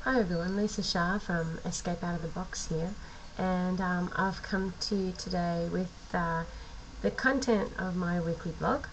Hi everyone, Lisa Shah from Escape Out of the Box here, and I've come to you today with the content of my weekly blog,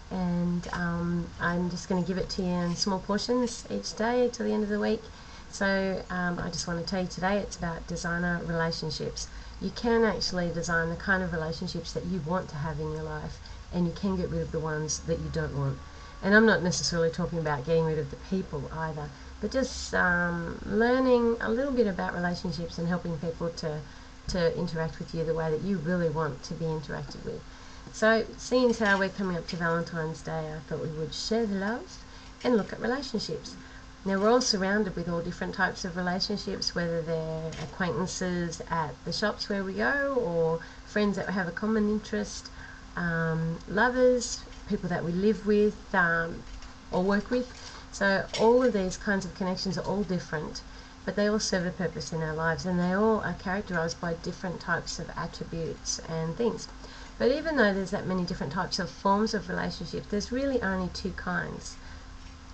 and I'm just going to give it to you in small portions each day till the end of the week. So I just want to tell you today it's about designer relationships. You can actually design the kind of relationships that you want to have in your life, and you can get rid of the ones that you don't want. And I'm not necessarily talking about getting rid of the people either, but just learning a little bit about relationships and helping people to interact with you the way that you really want to be interacted with. So, seeing as how we're coming up to Valentine's Day, I thought we would share the love and look at relationships. Now, we're all surrounded with all different types of relationships, whether they're acquaintances at the shops where we go, or friends that have a common interest, lovers, people that we live with or work with. So all of these kinds of connections are all different, but they all serve a purpose in our lives, and they all are characterized by different types of attributes and things. But even though there's that many different types of forms of relationship, there's really only two kinds,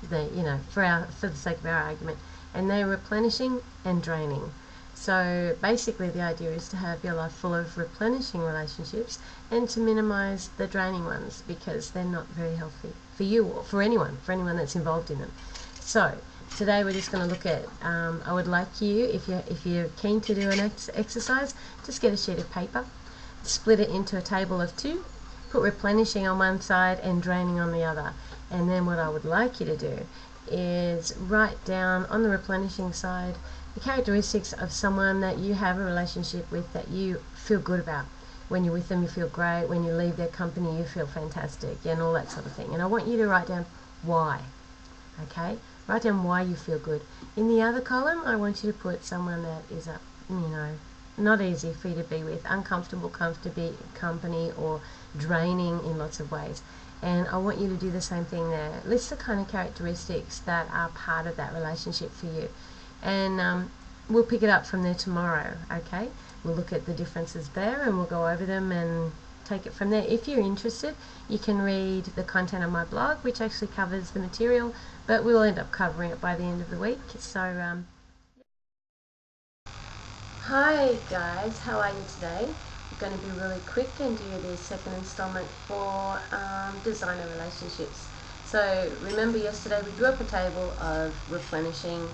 for the sake of our argument, and they're replenishing and draining. So basically the idea is to have your life full of replenishing relationships and to minimize the draining ones, because they're not very healthy for you or for anyone that's involved in them. So today we're just going to look at, I would like you, if you're keen to do an exercise, just get a sheet of paper, split it into a table of two, put replenishing on one side and draining on the other. And then what I would like you to do is write down on the replenishing side the characteristics of someone that you have a relationship with that you feel good about. When you're with them, you feel great. When you leave their company, you feel fantastic, and all that sort of thing. And I want you to write down why. Okay? Write down why you feel good. In the other column, I want you to put someone that is not easy for you to be with, uncomfortable company, or draining in lots of ways. And I want you to do the same thing there. List the kind of characteristics that are part of that relationship for you. And we'll pick it up from there tomorrow, okay? We'll look at the differences there and we'll go over them and take it from there. If you're interested, you can read the content of my blog, which actually covers the material, but we'll end up covering it by the end of the week. So, hi guys, how are you today? I'm going to be really quick and do the second installment for designer relationships. So remember yesterday we drew up a table of replenishing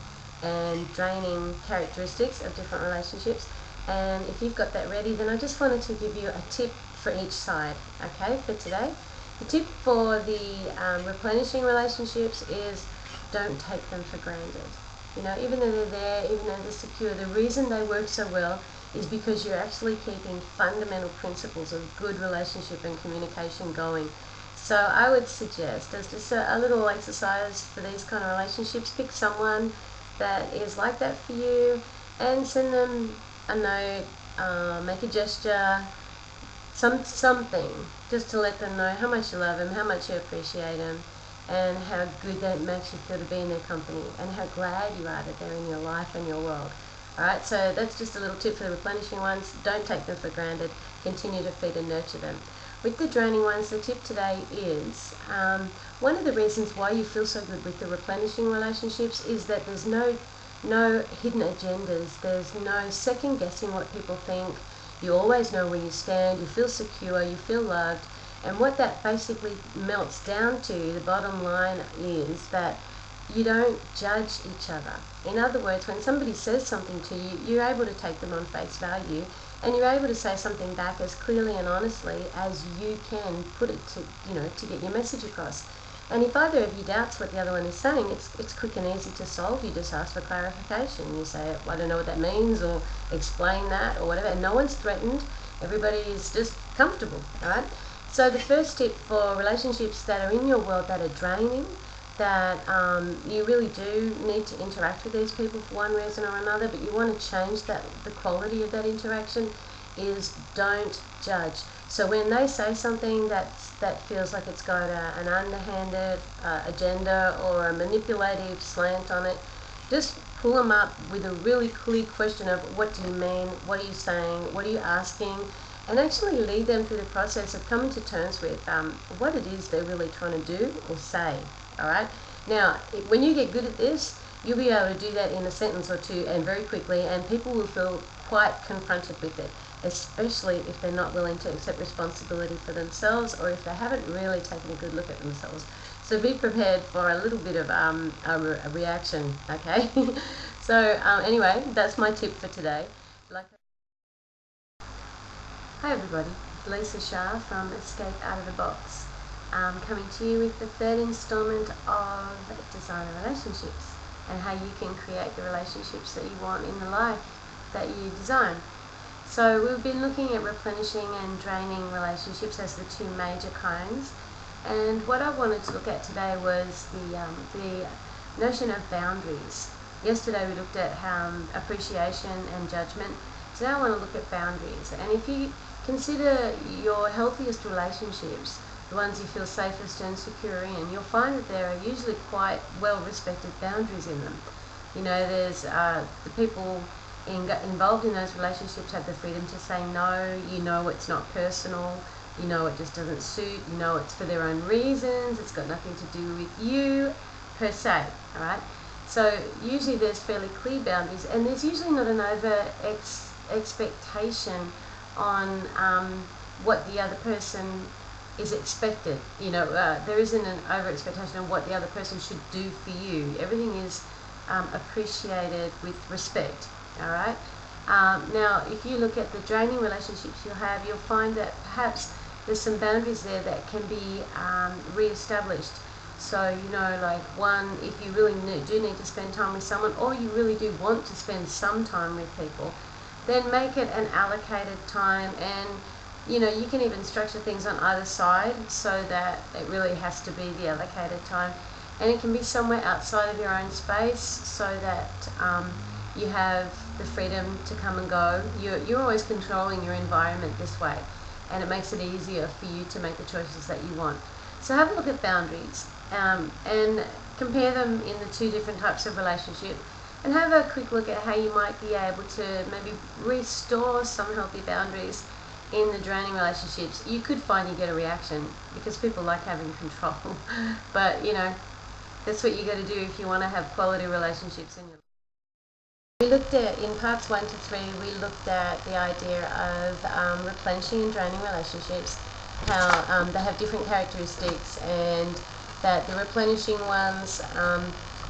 and draining characteristics of different relationships, and if you've got that ready, then I just wanted to give you a tip for each side, okay, for today. The tip for the replenishing relationships is don't take them for granted. Even though they're there, even though they're secure, the reason they work so well is because you're actually keeping fundamental principles of good relationship and communication going. So I would suggest, as just a little exercise for these kind of relationships, pick someone that is like that for you and send them a note, make a gesture, something, just to let them know how much you love them, how much you appreciate them, and how good that makes you feel to be in their company, and how glad you are that they're in your life and your world. Alright, so that's just a little tip for the replenishing ones. Don't take them for granted. Continue to feed and nurture them. With the draining ones, the tip today is, one of the reasons why you feel so good with the replenishing relationships is that there's no hidden agendas. There's no second guessing what people think. You always know where you stand. You feel secure. You feel loved. And what that basically melts down to, the bottom line, is that you don't judge each other. In other words, when somebody says something to you, you're able to take them on face value, and you're able to say something back as clearly and honestly as you can put it to get your message across. And if either of you doubts what the other one is saying, it's quick and easy to solve. You just ask for clarification. You say, I don't know what that means, or explain that, or whatever. And no one's threatened. Everybody is just comfortable, all right? So the first tip for relationships that are in your world that are draining, that you really do need to interact with these people for one reason or another, but you want to change the quality of that interaction, is don't judge. So when they say something that feels like it's got an underhanded agenda or a manipulative slant on it, just pull them up with a really clear question of, what do you mean, what are you saying, what are you asking, and actually lead them through the process of coming to terms with what it is they're really trying to do or say. Alright? Now, when you get good at this, you'll be able to do that in a sentence or two and very quickly, and people will feel quite confronted with it, especially if they're not willing to accept responsibility for themselves, or if they haven't really taken a good look at themselves. So be prepared for a little bit of a reaction, okay? So anyway, that's my tip for today. Hi everybody, it's Lisa Shah from Escape Out of the Box, coming to you with the third installment of Designer Relationships and how you can create the relationships that you want in the life that you design. So we've been looking at replenishing and draining relationships as the two major kinds, and what I wanted to look at today was the notion of boundaries. Yesterday we looked at appreciation and judgment. Today I want to look at boundaries, and if you consider your healthiest relationships, the ones you feel safest and secure in, you'll find that there are usually quite well-respected boundaries in them. You know, there's the people involved in those relationships have the freedom to say no. You know it's not personal. You know it just doesn't suit. You know it's for their own reasons. It's got nothing to do with you, per se. All right. So usually there's fairly clear boundaries, and there's usually not an over expectation on what the other person is expected. You know, there isn't an over expectation of what the other person should do for you. Everything is appreciated with respect. All right. Now, if you look at the draining relationships you'll find that perhaps there's some boundaries there that can be re-established. So, you know, like one, if you really do need to spend time with someone, or you really do want to spend some time with people, then make it an allocated time, and you know, you can even structure things on either side so that it really has to be the allocated time, and it can be somewhere outside of your own space so that you have the freedom to come and go. You're always controlling your environment this way, and it makes it easier for you to make the choices that you want. So have a look at boundaries and compare them in the two different types of relationship, and have a quick look at how you might be able to maybe restore some healthy boundaries in the draining relationships. You could find you get a reaction because people like having control, but you know, that's what you got to do if you want to have quality relationships in your life. We looked at, in parts 1 to 3, we looked at the idea of replenishing and draining relationships, how they have different characteristics, and that the replenishing ones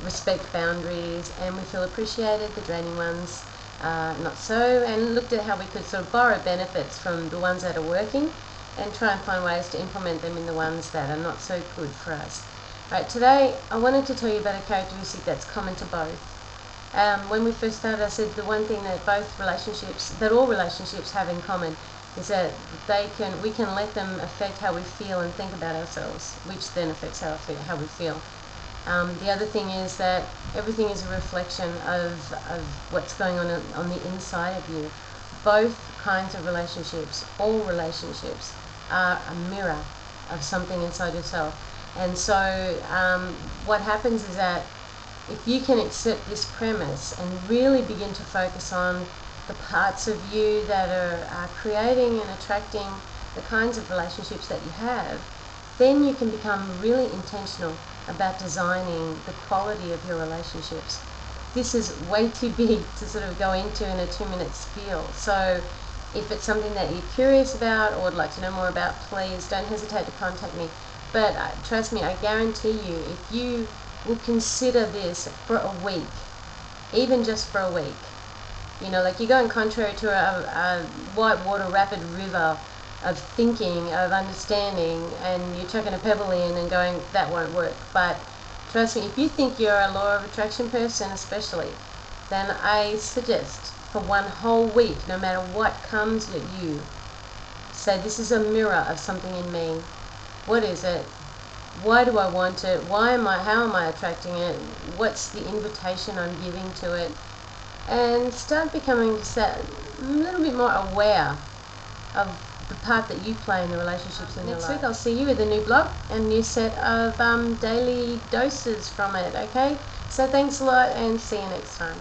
respect boundaries and we feel appreciated, the draining ones not so, and looked at how we could sort of borrow benefits from the ones that are working and try and find ways to implement them in the ones that are not so good for us. Right, today I wanted to tell you about a characteristic that's common to both. When we first started, I said the one thing that all relationships have in common is that we can let them affect how we feel and think about ourselves, which then affects how we feel. The other thing is that everything is a reflection of what's going on the inside of you. Both kinds of relationships, all relationships, are a mirror of something inside yourself. And so what happens is that if you can accept this premise and really begin to focus on the parts of you that are creating and attracting the kinds of relationships that you have, then you can become really intentional about designing the quality of your relationships. This is way too big to sort of go into in a 2-minute spiel. So if it's something that you're curious about or would like to know more about, please don't hesitate to contact me. But trust me, I guarantee you, if you will consider this for a week, even just for a week, you know, like you're going contrary to a whitewater rapid river of thinking, of understanding, and you're chucking a pebble in and going, that won't work. But trust me, if you think you're a law of attraction person especially, then I suggest for one whole week, no matter what comes at you, say, this is a mirror of something in me. What is it? Why do I want it? How am I attracting it? What's the invitation I'm giving to it? And start becoming just a little bit more aware of the part that you play in the relationships in your life. Next week I'll see you with a new blog and a new set of daily doses from it, okay? So thanks a lot and see you next time.